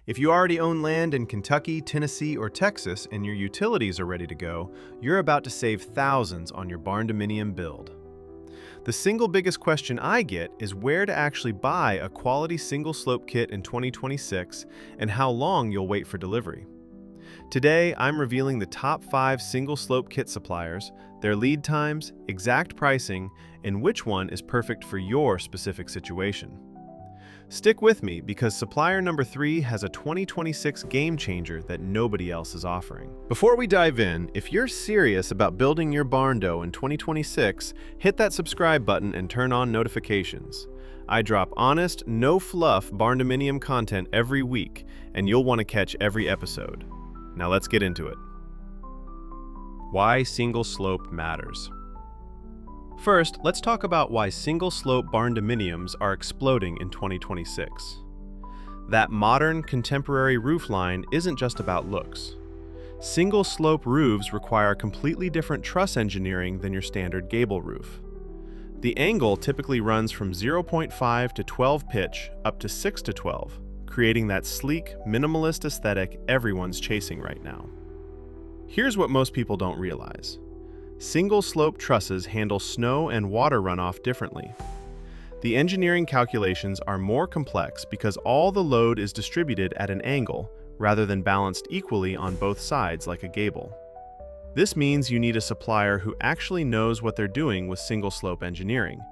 If you already own land in Kentucky, Tennessee, or Texas and your utilities are ready to go, you're about to save thousands on your Barndominium build. The single biggest question I get is where to actually buy a quality single-slope kit in 2026 and how long you'll wait for delivery. Today, I'm revealing the top 5 single-slope kit suppliers, their lead times, exact pricing, and which one is perfect for your specific situation. Stick with me because supplier number 3 has a 2026 game changer that nobody else is offering. Before we dive in, if you're serious about building your barndo in 2026, hit that subscribe button and turn on notifications. I drop honest, no-fluff Barndominium content every week, and you'll want to catch every episode. Now let's get into it. Why single slope matters. First, let's talk about why single-slope barndominiums are exploding in 2026. That modern, contemporary roofline isn't just about looks. Single-slope roofs require completely different truss engineering than your standard gable roof. The angle typically runs from 0.5 to 12 pitch up to 6 to 12, creating that sleek, minimalist aesthetic everyone's chasing right now. Here's what most people don't realize. Single-slope trusses handle snow and water runoff differently. The engineering calculations are more complex because all the load is distributed at an angle rather than balanced equally on both sides like a gable. This means you need a supplier who actually knows what they're doing with single-slope engineering,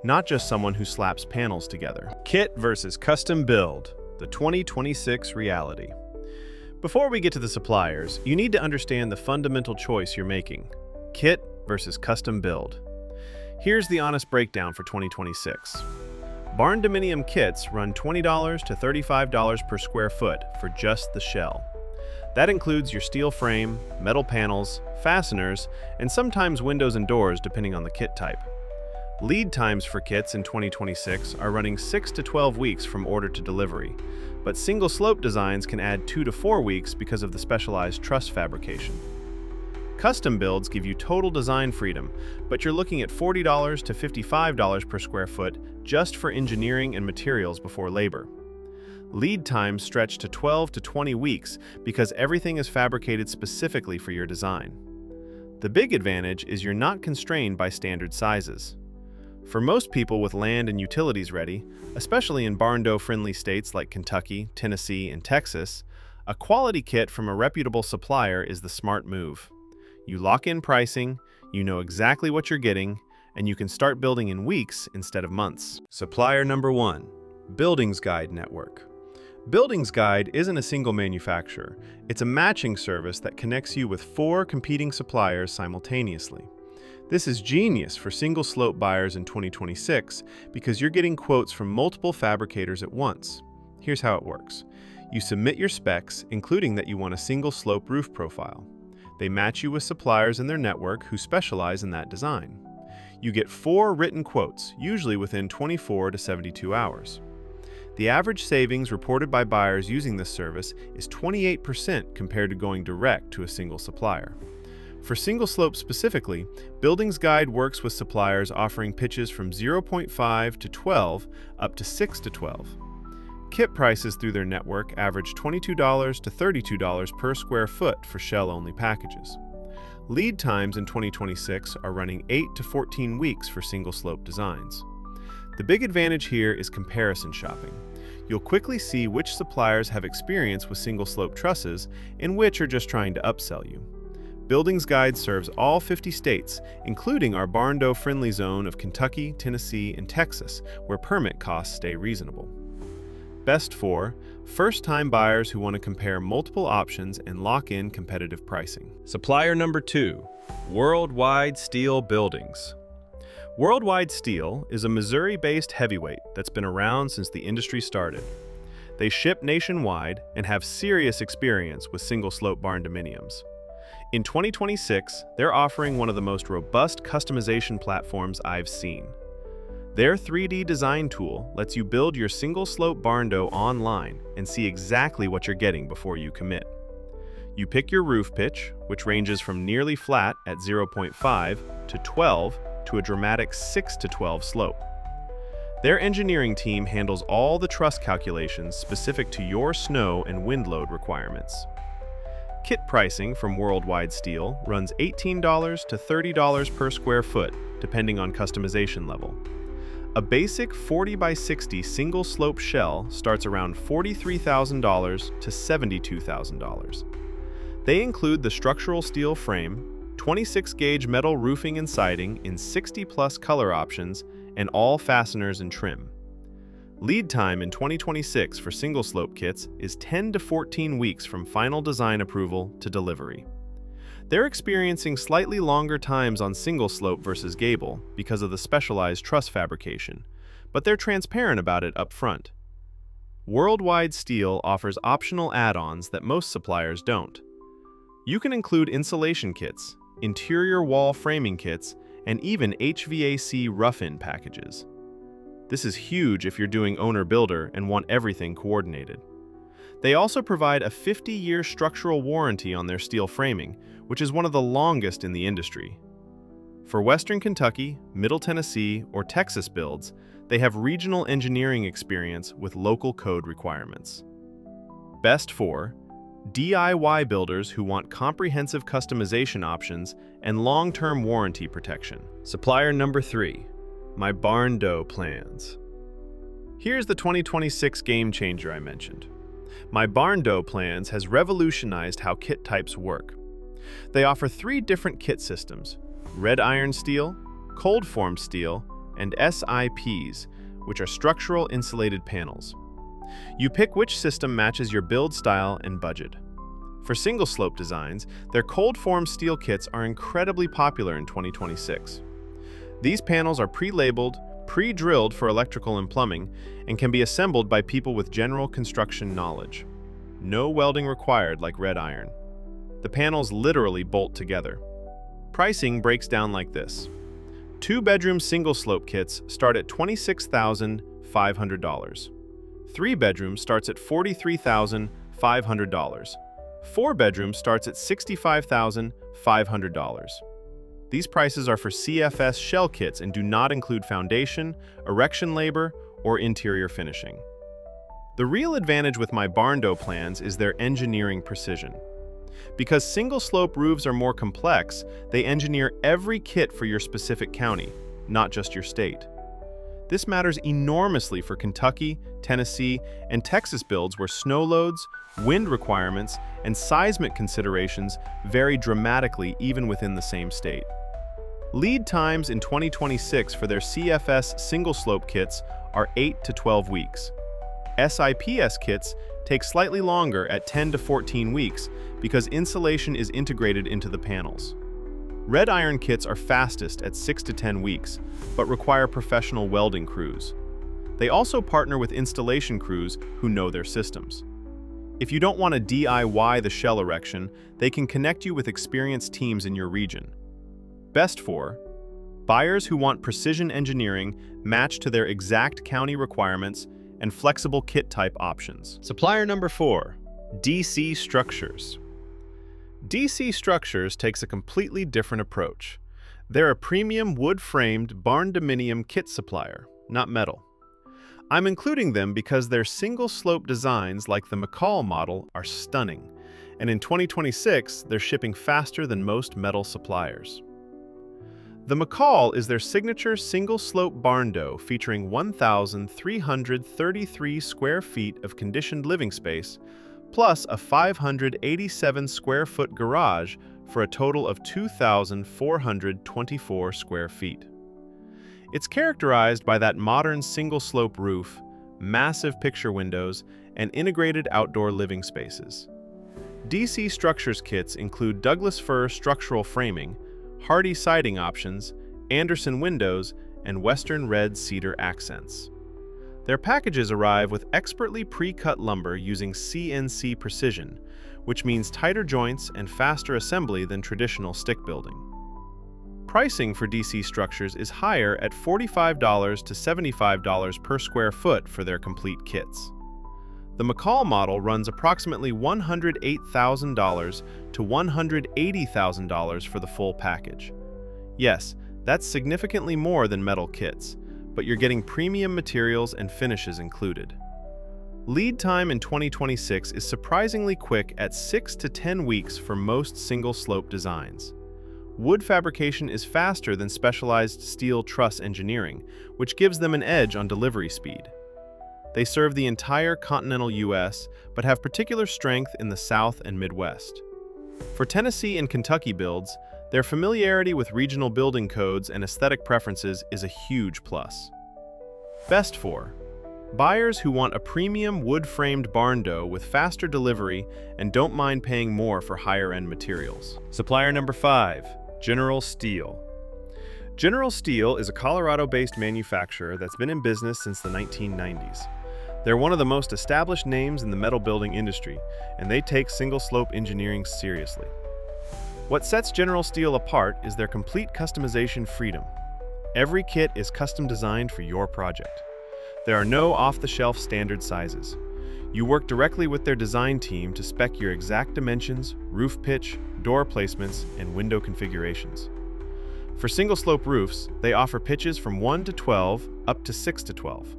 not just someone who slaps panels together. Kit versus custom build, the 2026 reality. Before we get to the suppliers, you need to understand the fundamental choice you're making. Kit versus custom build. Here's the honest breakdown for 2026. Barndominium kits run $20 to $35 per square foot for just the shell. That includes your steel frame, metal panels, fasteners, and sometimes windows and doors depending on the kit type. Lead times for kits in 2026 are running 6 to 12 weeks from order to delivery, but single slope designs can add 2 to 4 weeks because of the specialized truss fabrication. Custom builds give you total design freedom, but you're looking at $40 to $55 per square foot just for engineering and materials before labor. Lead times stretch to 12 to 20 weeks because everything is fabricated specifically for your design. The big advantage is you're not constrained by standard sizes. For most people with land and utilities ready, especially in barndo-friendly states like Kentucky, Tennessee, and Texas, a quality kit from a reputable supplier is the smart move. You lock in pricing, you know exactly what you're getting, and you can start building in weeks instead of months. Supplier number 1, Buildings Guide Network. Buildings Guide isn't a single manufacturer. It's a matching service that connects you with 4 competing suppliers simultaneously. This is genius for single-slope buyers in 2026 because you're getting quotes from multiple fabricators at once. Here's how it works. You submit your specs, including that you want a single-slope roof profile. They match you with suppliers in their network who specialize in that design. You get 4 written quotes, usually within 24 to 72 hours. The average savings reported by buyers using this service is 28% compared to going direct to a single supplier. For single slope specifically, Buildings Guide works with suppliers offering pitches from 0.5 to 12 up to 6 to 12. Kit prices through their network average $22 to $32 per square foot for shell-only packages. Lead times in 2026 are running 8 to 14 weeks for single-slope designs. The big advantage here is comparison shopping. You'll quickly see which suppliers have experience with single-slope trusses and which are just trying to upsell you. Buildings Guide serves all 50 states, including our barndo-friendly zone of Kentucky, Tennessee, and Texas, where permit costs stay reasonable. Best for first-time buyers who want to compare multiple options and lock in competitive pricing. Supplier number 2, Worldwide Steel Buildings. Worldwide Steel is a Missouri-based heavyweight that's been around since the industry started. They ship nationwide and have serious experience with single-slope barndominiums. In 2026, they're offering one of the most robust customization platforms I've seen. Their 3D design tool lets you build your single-slope barndo online and see exactly what you're getting before you commit. You pick your roof pitch, which ranges from nearly flat at 0.5 to 12 to a dramatic 6 to 12 slope. Their engineering team handles all the truss calculations specific to your snow and wind load requirements. Kit pricing from Worldwide Steel runs $18 to $30 per square foot, depending on customization level. A basic 40 by 60 single slope shell starts around $43,000 to $72,000. They include the structural steel frame, 26-gauge metal roofing and siding in 60-plus color options, and all fasteners and trim. Lead time in 2026 for single-slope kits is 10 to 14 weeks from final design approval to delivery. They're experiencing slightly longer times on single-slope versus gable because of the specialized truss fabrication, but they're transparent about it up front. Worldwide Steel offers optional add-ons that most suppliers don't. You can include insulation kits, interior wall framing kits, and even HVAC rough-in packages. This is huge if you're doing owner-builder and want everything coordinated. They also provide a 50-year structural warranty on their steel framing, which is one of the longest in the industry. For Western Kentucky, Middle Tennessee, or Texas builds, they have regional engineering experience with local code requirements. Best for DIY builders who want comprehensive customization options and long-term warranty protection. Supplier number 3, my Barno Plans. Here's the 2026 game changer I mentioned. My Barno Plans has revolutionized how kit types work. They offer 3 different kit systems: red iron steel, cold form steel, and SIPs, which are structural insulated panels. You pick which system matches your build style and budget. For single slope designs, their cold form steel kits are incredibly popular in 2026. These panels are pre-labeled, pre-drilled for electrical and plumbing, and can be assembled by people with general construction knowledge. No welding required like red iron. The panels literally bolt together. Pricing breaks down like this. 2-bedroom single slope kits start at $26,500. 3-bedroom starts at $43,500. 4-bedroom starts at $65,500. These prices are for CFS shell kits and do not include foundation, erection labor, or interior finishing. The real advantage with my Barno Plans is their engineering precision. Because single-slope roofs are more complex, they engineer every kit for your specific county, not just your state. This matters enormously for Kentucky, Tennessee, and Texas builds where snow loads, wind requirements, and seismic considerations vary dramatically even within the same state. Lead times in 2026 for their CFS single-slope kits are 8 to 12 weeks. SIPS kits take slightly longer at 10 to 14 weeks because insulation is integrated into the panels. Red iron kits are fastest at 6 to 10 weeks, but require professional welding crews. They also partner with installation crews who know their systems. If you don't want to DIY the shell erection, they can connect you with experienced teams in your region. Best for buyers who want precision engineering matched to their exact county requirements and flexible kit type options. Supplier number 4, DC Structures. DC Structures takes a completely different approach. They're a premium wood-framed Barndominium kit supplier, not metal. I'm including them because their single-slope designs like the McCall model are stunning, and in 2026 they're shipping faster than most metal suppliers. The McCall is their signature single-slope barndo featuring 1,333 square feet of conditioned living space plus a 587 square foot garage for a total of 2,424 square feet. It's characterized by that modern single-slope roof, massive picture windows, and integrated outdoor living spaces. DC Structures kits include Douglas fir structural framing, hardy siding options, Anderson windows, and Western red cedar accents. Their packages arrive with expertly pre-cut lumber using CNC precision, which means tighter joints and faster assembly than traditional stick building. Pricing for DC Structures is higher at $45 to $75 per square foot for their complete kits. The McCall model runs approximately $108,000 to $180,000 for the full package. Yes, that's significantly more than metal kits, but you're getting premium materials and finishes included. Lead time in 2026 is surprisingly quick at 6 to 10 weeks for most single-slope designs. Wood fabrication is faster than specialized steel truss engineering, which gives them an edge on delivery speed. They serve the entire continental U.S., but have particular strength in the South and Midwest. For Tennessee and Kentucky builds, their familiarity with regional building codes and aesthetic preferences is a huge plus. Best for buyers who want a premium wood-framed barn door with faster delivery and don't mind paying more for higher-end materials. Supplier number 5, General Steel. General Steel is a Colorado-based manufacturer that's been in business since the 1990s. They're one of the most established names in the metal building industry, and they take single-slope engineering seriously. What sets General Steel apart is their complete customization freedom. Every kit is custom designed for your project. There are no off-the-shelf standard sizes. You work directly with their design team to spec your exact dimensions, roof pitch, door placements, and window configurations. For single-slope roofs, they offer pitches from 1 to 12 up to 6 to 12.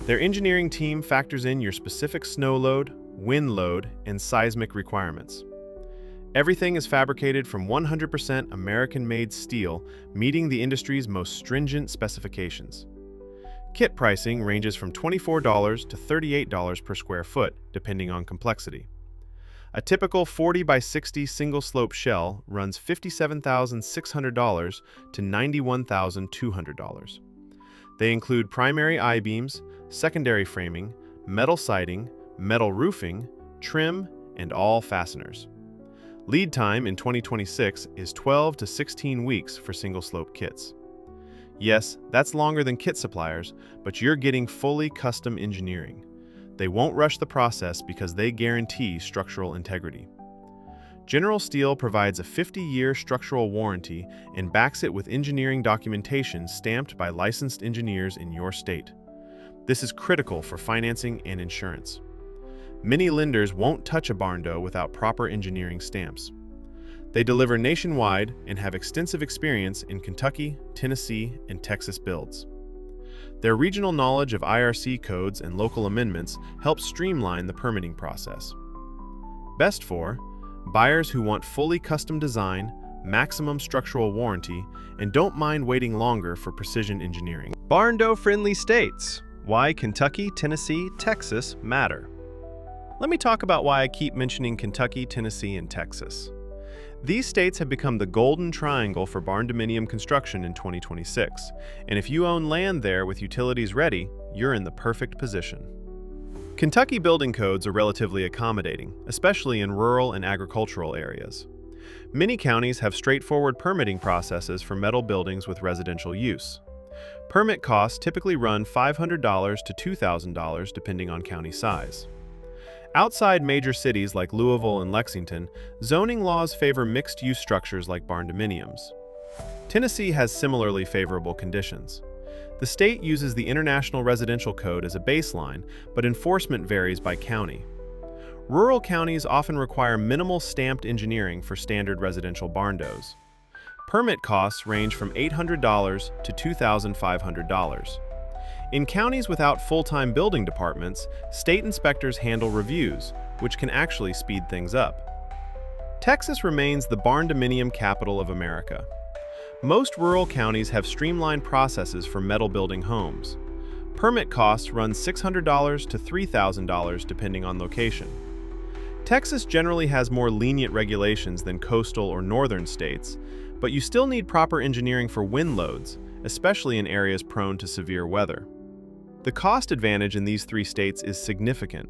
Their engineering team factors in your specific snow load, wind load, and seismic requirements. Everything is fabricated from 100% American-made steel, meeting the industry's most stringent specifications. Kit pricing ranges from $24 to $38 per square foot, depending on complexity. A typical 40 by 60 single-slope shell runs $57,600 to $91,200. They include primary I-beams, secondary framing, metal siding, metal roofing, trim, and all fasteners. Lead time in 2026 is 12 to 16 weeks for single-slope kits. Yes, that's longer than kit suppliers, but you're getting fully custom engineering. They won't rush the process because they guarantee structural integrity. General Steel provides a 50-year structural warranty and backs it with engineering documentation stamped by licensed engineers in your state. This is critical for financing and insurance. Many lenders won't touch a barn door without proper engineering stamps. They deliver nationwide and have extensive experience in Kentucky, Tennessee, and Texas builds. Their regional knowledge of IRC codes and local amendments helps streamline the permitting process. Best for buyers who want fully custom design, maximum structural warranty, and don't mind waiting longer for precision engineering. Barno-friendly states. Why Kentucky, Tennessee, Texas matter. Let me talk about why I keep mentioning Kentucky, Tennessee, and Texas. These states have become the golden triangle for barndominium construction in 2026, and if you own land there with utilities ready, you're in the perfect position. Kentucky building codes are relatively accommodating, especially in rural and agricultural areas. Many counties have straightforward permitting processes for metal buildings with residential use. Permit costs typically run $500 to $2,000 depending on county size. Outside major cities like Louisville and Lexington, zoning laws favor mixed-use structures like barndominiums. Tennessee has similarly favorable conditions. The state uses the International Residential Code as a baseline, but enforcement varies by county. Rural counties often require minimal stamped engineering for standard residential barn doors. Permit costs range from $800 to $2,500. In counties without full-time building departments, state inspectors handle reviews, which can actually speed things up. Texas remains the barndominium capital of America. Most rural counties have streamlined processes for metal building homes. Permit costs run $600 to $3,000 depending on location. Texas generally has more lenient regulations than coastal or northern states, but you still need proper engineering for wind loads, especially in areas prone to severe weather. The cost advantage in these three states is significant.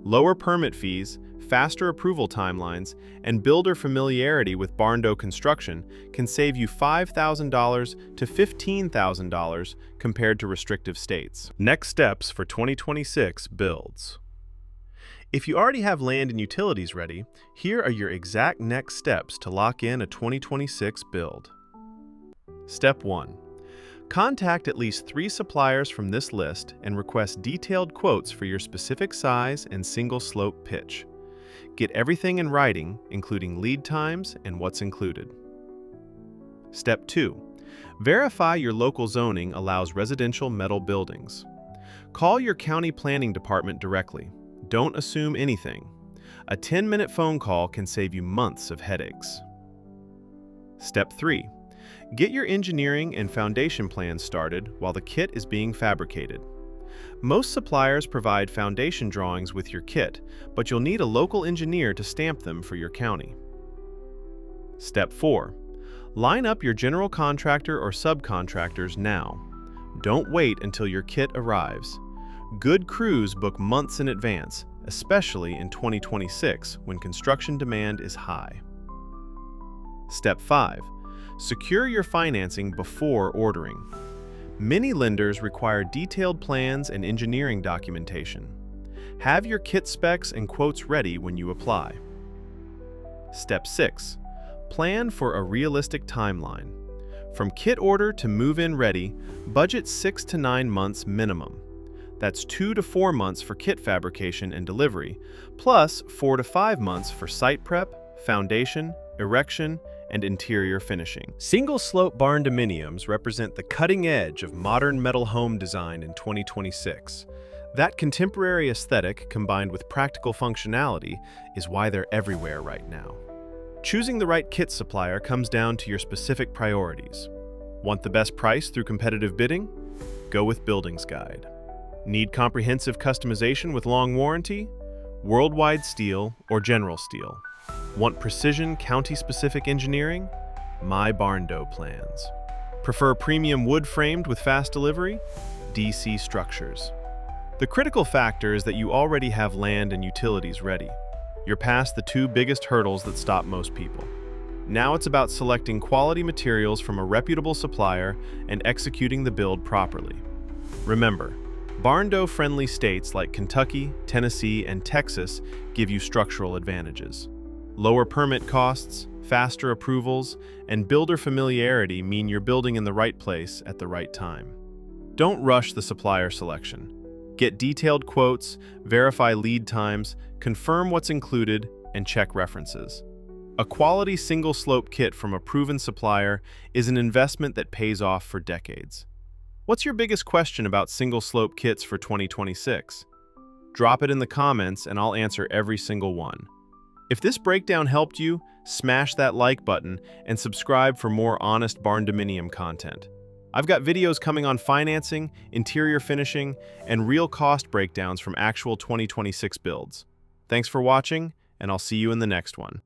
Lower permit fees, faster approval timelines, and builder familiarity with barn door construction can save you $5,000 to $15,000 compared to restrictive states. Next steps for 2026 builds. If you already have land and utilities ready, here are your exact next steps to lock in a 2026 build. Step 1. Contact at least 3 suppliers from this list and request detailed quotes for your specific size and single slope pitch. Get everything in writing, including lead times and what's included. Step 2. Verify your local zoning allows residential metal buildings. Call your county planning department directly. Don't assume anything. A 10-minute phone call can save you months of headaches. Step 3. Get your engineering and foundation plans started while the kit is being fabricated. Most suppliers provide foundation drawings with your kit, but you'll need a local engineer to stamp them for your county. Step 4. Line up your general contractor or subcontractors now. Don't wait until your kit arrives. Good crews book months in advance, especially in 2026 when construction demand is high. Step 5. Secure your financing before ordering. Many lenders require detailed plans and engineering documentation. Have your kit specs and quotes ready when you apply. Step 6. Plan for a realistic timeline. From kit order to move-in ready, budget 6 to 9 months minimum. That's 2 to 4 months for kit fabrication and delivery, plus 4 to 5 months for site prep, foundation, erection, and interior finishing. Single-slope barndominiums represent the cutting edge of modern metal home design in 2026. That contemporary aesthetic, combined with practical functionality, is why they're everywhere right now. Choosing the right kit supplier comes down to your specific priorities. Want the best price through competitive bidding? Go with Buildings Guide. Need comprehensive customization with long warranty? Worldwide Steel or General Steel. Want precision county-specific engineering? My Barno Plans. Prefer premium wood framed with fast delivery? DC Structures. The critical factor is that you already have land and utilities ready. You're past the 2 biggest hurdles that stop most people. Now it's about selecting quality materials from a reputable supplier and executing the build properly. Remember, Barno-friendly states like Kentucky, Tennessee, and Texas give you structural advantages. Lower permit costs, faster approvals, and builder familiarity mean you're building in the right place at the right time. Don't rush the supplier selection. Get detailed quotes, verify lead times, confirm what's included, and check references. A quality single-slope kit from a proven supplier is an investment that pays off for decades. What's your biggest question about single-slope kits for 2026? Drop it in the comments and I'll answer every single one. If this breakdown helped you, smash that like button and subscribe for more honest Barndominium content. I've got videos coming on financing, interior finishing, and real cost breakdowns from actual 2026 builds. Thanks for watching, and I'll see you in the next one.